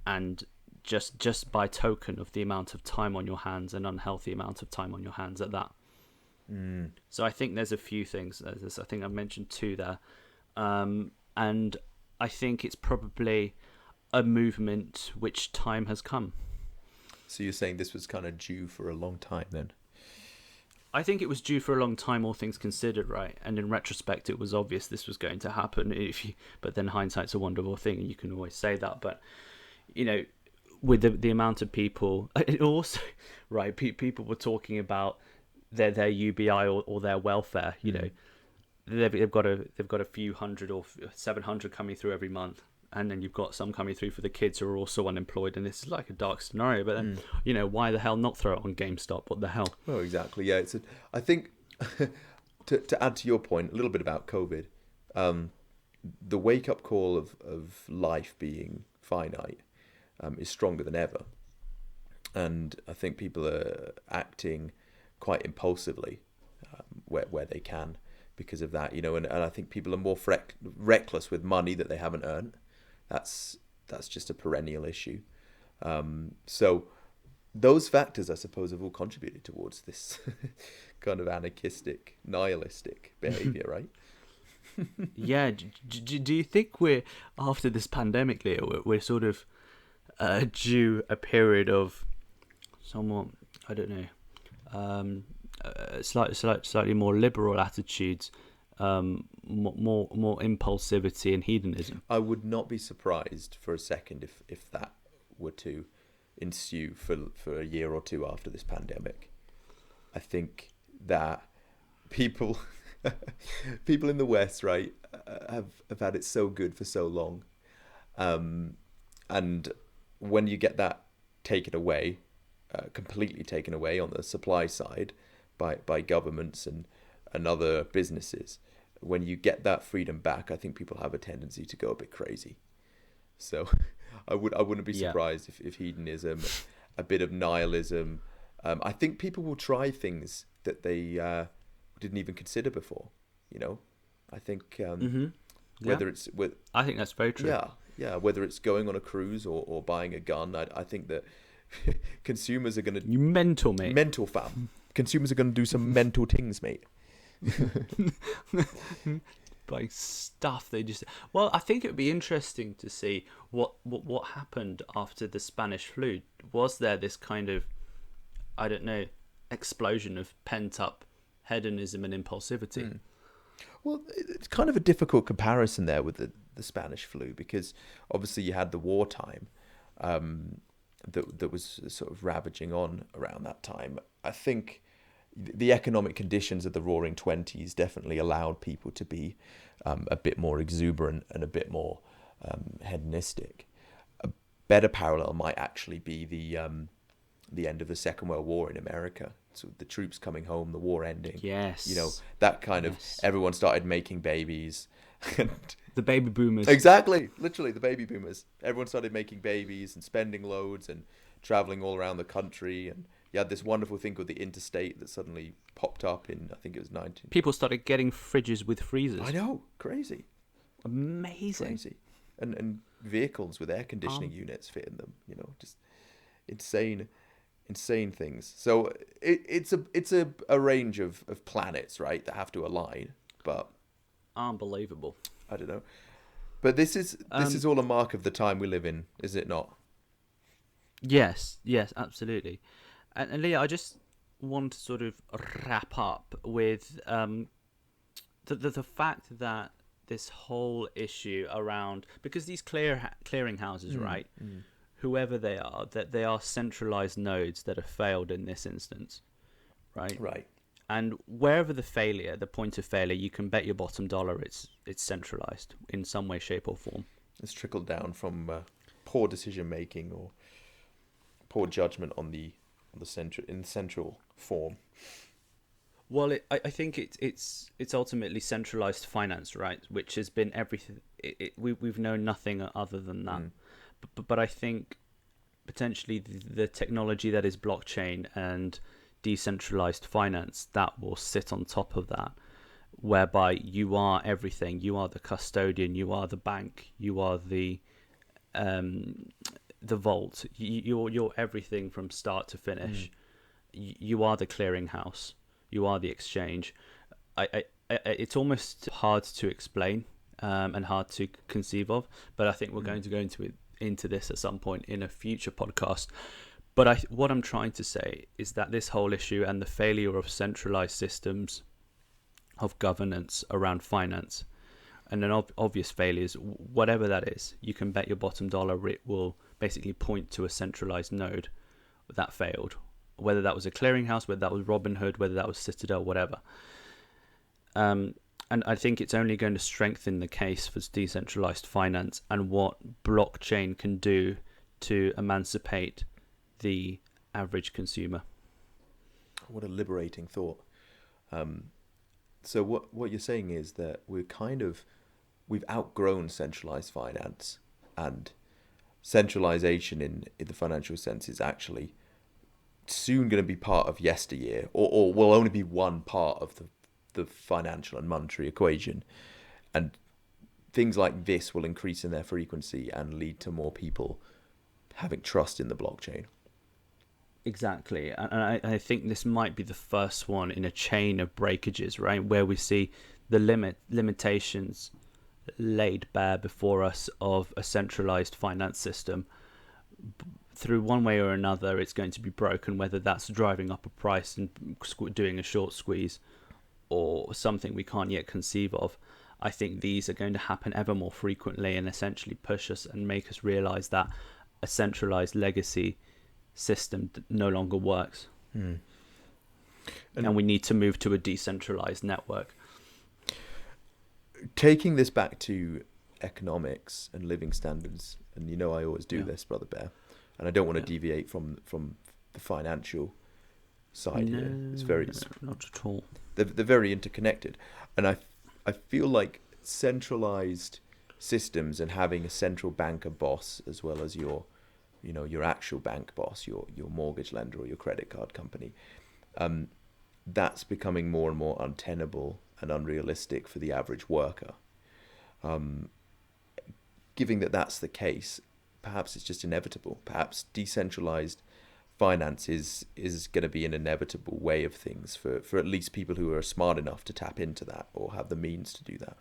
and just by token of the amount of time on your hands, an unhealthy amount of time on your hands at that. So I think there's a few things. I think I've mentioned two there, and I think it's probably a movement which time has come. So you're saying this was kind of due for a long time then? I think it was due for a long time, all things considered, right? And in retrospect, it was obvious this was going to happen. But then hindsight's a wonderful thing, and you can always say that. But with the amount of people, it also, right? People were talking about their UBI or their welfare. They've got a few hundred or 700 coming through every month. And then you've got some coming through for the kids who are also unemployed, and this is like a dark scenario. But then, why the hell not throw it on GameStop? What the hell? Well, exactly. Yeah, I think to add to your point a little bit about COVID, the wake up call of life being finite is stronger than ever, and I think people are acting quite impulsively where they can because of that. And I think people are more reckless with money that they haven't earned. That's just a perennial issue. So those factors, I suppose, have all contributed towards this kind of anarchistic, nihilistic behavior, right? Yeah. Do you think we're, after this pandemic, Leo, we're sort of due a period of somewhat, I don't know, slightly more liberal attitudes, more impulsivity and hedonism? I would not be surprised for a second if that were to ensue for a year or two after this pandemic. I think that people in the West, right, have had it so good for so long, and when you get that taken away, completely taken away on the supply side by governments and other businesses, when you get that freedom back, I think people have a tendency to go a bit crazy. So I wouldn't be surprised if hedonism, a bit of nihilism. I think people will try things that they didn't even consider before. I think whether it's with, I think that's very true. Yeah. Whether it's going on a cruise or buying a gun, I think that consumers are going to mental, mate. Mental, fam. Consumers are going to do some mental things, mate. Like stuff they just. Well, I think it would be interesting to see what happened after the Spanish flu. Was there this kind of, I don't know, explosion of pent up hedonism and impulsivity? Well, it's kind of a difficult comparison there with the Spanish flu, because obviously you had the wartime that was sort of ravaging on around that time. I think the economic conditions of the Roaring Twenties definitely allowed people to be a bit more exuberant and a bit more hedonistic. A better parallel might actually be the end of the Second World War in America. So the troops coming home, the war ending. Yes. That kind of, everyone started making babies. The baby boomers. Exactly. Literally, the baby boomers. Everyone started making babies and spending loads and traveling all around the country, and you had this wonderful thing called the interstate that suddenly popped up in, I think it was 19... People started getting fridges with freezers. I know, crazy. Amazing. Crazy. And vehicles with air conditioning units fitting them, just insane things. So it's a range of planets, right, that have to align, but... Unbelievable. I don't know. But this is all a mark of the time we live in, is it not? Yes, absolutely. And Leah, I just want to sort of wrap up with the fact that this whole issue around, because these clearing houses, right, whoever they are, that they are centralized nodes that have failed in this instance, right? Right. And wherever the point of failure, you can bet your bottom dollar it's centralized in some way, shape, or form. It's trickled down from poor decision making or poor judgment on the central form. Well, I think it's ultimately centralized finance, right? Which has been everything. We've known nothing other than that. But I think potentially the technology that is blockchain and decentralized finance that will sit on top of that whereby you are everything. You are the custodian. You are the bank. You are the vault. You're everything from start to finish. You are the clearinghouse. You are the exchange. It's almost hard to explain and hard to conceive of, but I think we're going to go into this at some point in a future podcast. But what I'm trying to say is that this whole issue and the failure of centralized systems of governance around finance, and an obvious failures, whatever that is, you can bet your bottom dollar it will basically point to a centralized node that failed, whether that was a clearinghouse, whether that was Robinhood, whether that was Citadel, whatever. And I think it's only going to strengthen the case for decentralized finance and what blockchain can do to emancipate the average consumer. What a liberating thought. So what you're saying is that we've outgrown centralized finance, and centralization in the financial sense is actually soon going to be part of yesteryear, or will only be one part of the financial and monetary equation. And things like this will increase in their frequency and lead to more people having trust in the blockchain. Exactly, and I think this might be the first one in a chain of breakages, right, where we see the limitations laid bare before us of a centralized finance system. Through one way or another, it's going to be broken, whether that's driving up a price and doing a short squeeze or something we can't yet conceive of. I think these are going to happen ever more frequently and essentially push us and make us realize that a centralized legacy system no longer works. And we need to move to a decentralized network. Taking this back to economics and living standards, and I always do this, Brother Bear, and I don't want to deviate from the financial side here. It's not at all. They're very interconnected, and I feel like centralized systems and having a central banker boss as well as your actual bank boss, your mortgage lender or your credit card company, that's becoming more and more untenable and unrealistic for the average worker. Given that that's the case, perhaps it's just inevitable. Perhaps decentralized finance is going to be an inevitable way of things for at least people who are smart enough to tap into that or have the means to do that.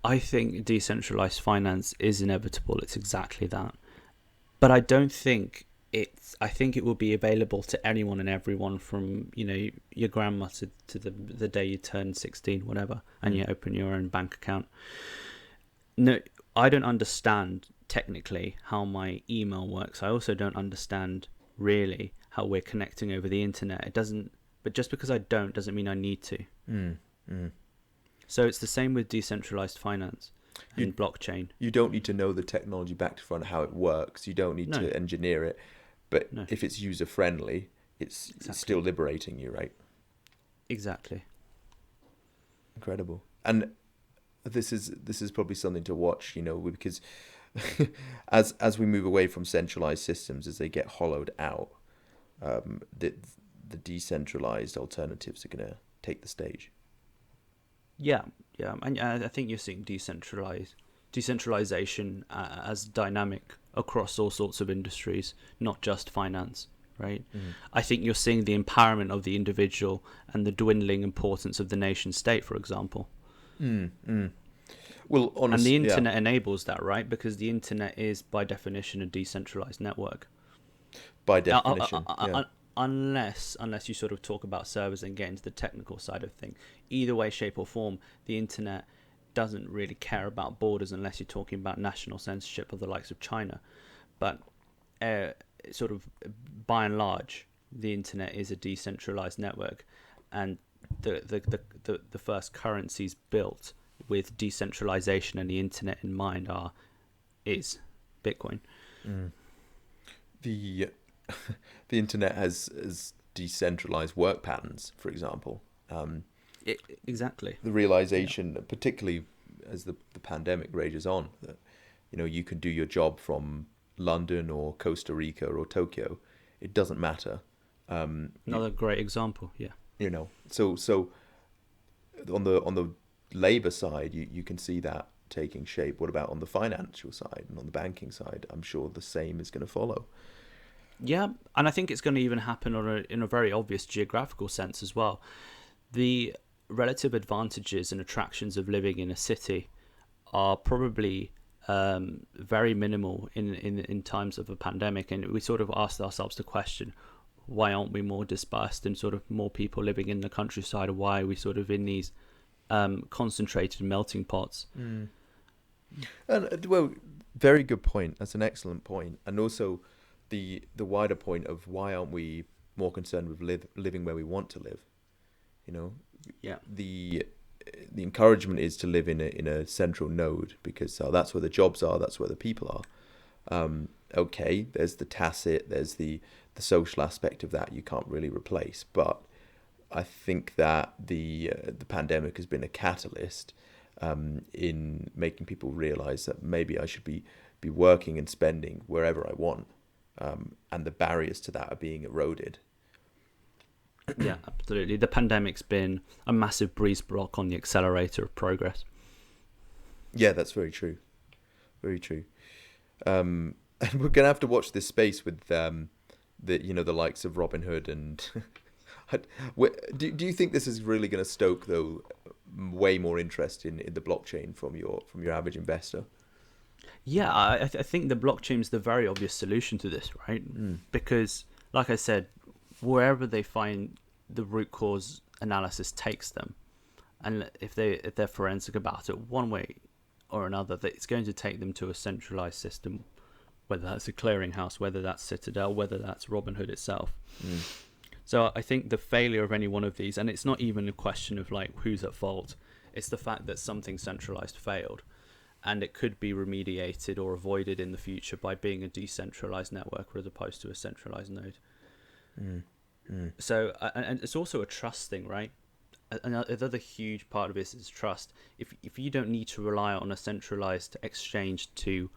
I think decentralized finance is inevitable. It's exactly that. But I don't think I think it will be available to anyone and everyone from, your grandma to the day you turn 16, whatever, and you open your own bank account. No, I don't understand technically how my email works. I also don't understand really how we're connecting over the internet. But just because I don't doesn't mean I need to. So it's the same with decentralized finance and blockchain. You don't need to know the technology back to front, how it works. You don't need to engineer it. But if it's user friendly, it's still liberating you, right? Exactly. Incredible. And this is probably something to watch, because as we move away from centralized systems, as they get hollowed out, the decentralized alternatives are going to take the stage. Yeah, and I think you're seeing decentralization as dynamic across all sorts of industries, not just finance, right? I think you're seeing the empowerment of the individual and the dwindling importance of the nation state, for example. Well, honestly, and the internet enables that, right? Because the internet is, by definition, a decentralized network. By definition, Unless you sort of talk about servers and get into the technical side of things. Either way, shape or form, the internet doesn't really care about borders unless you're talking about national censorship of the likes of China. But sort of by and large, the internet is a decentralized network, and the first currencies built with decentralization and the internet in mind is Bitcoin. The internet has decentralized work patterns, for example. Exactly. The realization, particularly as the pandemic rages on, that you can do your job from London or Costa Rica or Tokyo. It doesn't matter. Another great example. Yeah. So on the labor side, you can see that taking shape. What about on the financial side and on the banking side? I'm sure the same is going to follow. Yeah, and I think it's going to even happen in a very obvious geographical sense as well. The relative advantages and attractions of living in a city are probably very minimal in times of a pandemic, and we sort of asked ourselves the question, why aren't we more dispersed and sort of more people living in the countryside, or why are we sort of in these concentrated melting pots? And well, very good point. That's an excellent point. And also the wider point of why aren't we more concerned with living where we want to live? You know, Yeah. The encouragement is to live in a central node, because that's where the jobs are, that's where the people are. Okay, there's the tacit, there's the social aspect of that you can't really replace, but I think that the pandemic has been a catalyst in making people realize that maybe I should be working and spending wherever I want, and the barriers to that are being eroded. Yeah, absolutely. The pandemic's been a massive breeze block on the accelerator of progress. Yeah, that's very true. Very true. And we're gonna have to watch this space with the likes of Robinhood and. Do you think this is really going to stoke, though, way more interest in the blockchain from your average investor? Yeah, I think the blockchain is the very obvious solution to this, right? Because, like I said, wherever they find the root cause analysis takes them, and if they're forensic about it, one way or another, that it's going to take them to a centralized system, whether that's a clearinghouse, whether that's Citadel, whether that's Robinhood itself. So I think the failure of any one of these, and it's not even a question of like who's at fault, it's the fact that something centralized failed, and it could be remediated or avoided in the future by being a decentralized network as opposed to a centralized node. So, and it's also a trust thing, right? Another huge part of this is trust. If you don't need to rely on a centralized exchange to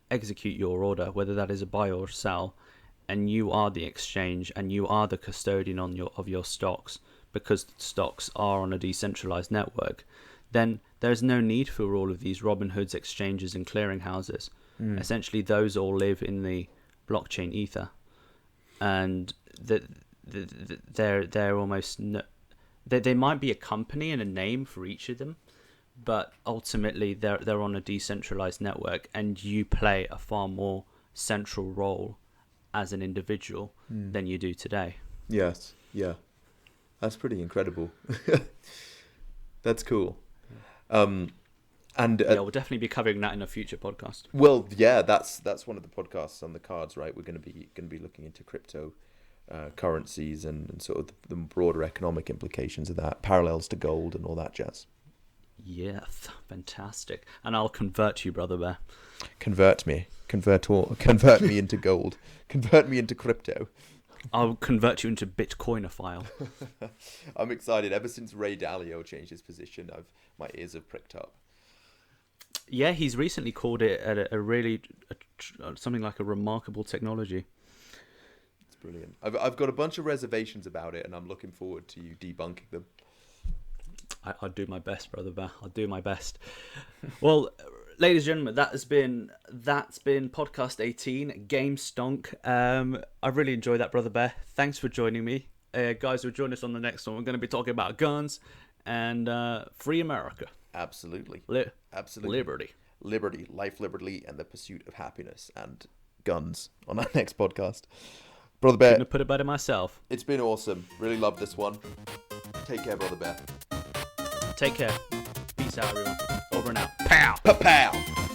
execute your order, whether that is a buy or sell, and you are the exchange and you are the custodian of your stocks, because stocks are on a decentralized network, then there's no need for all of these Robinhoods, exchanges, and clearinghouses. Essentially, those all live in the blockchain ether, and they're almost they might be a company and a name for each of them, but ultimately they're on a decentralized network, and you play a far more central role as an individual than you do today. Yes, yeah, that's pretty incredible. That's cool. And we'll definitely be covering that in a future podcast. Well, yeah, that's one of the podcasts on the cards, right? We're going to be looking into crypto currencies and sort of the broader economic implications of that, parallels to gold and all that jazz. Yes, fantastic. And I'll convert you, Brother Bear. Convert me into gold. Convert me into crypto. I'll convert you into Bitcoinophile. I'm excited. Ever since Ray Dalio changed his position, my ears have pricked up. Yeah, he's recently called it something like a remarkable technology. It's brilliant. I've got a bunch of reservations about it, and I'm looking forward to you debunking them. I'll do my best, Brother Bear. I'll do my best. Well, ladies and gentlemen, that's been podcast 18, Game Stonk. I really enjoyed that, Brother Bear. Thanks for joining me. Guys, will join us on the next one. We're going to be talking about guns and free America. Absolutely. Absolutely. Liberty, life, liberty, and the pursuit of happiness, and guns on our next podcast. Brother Bear. I'm going to put it better myself. It's been awesome. Really loved this one. Take care, Brother Bear. Take care. Peace out, everyone. Over and out. Pow! Pa-pow!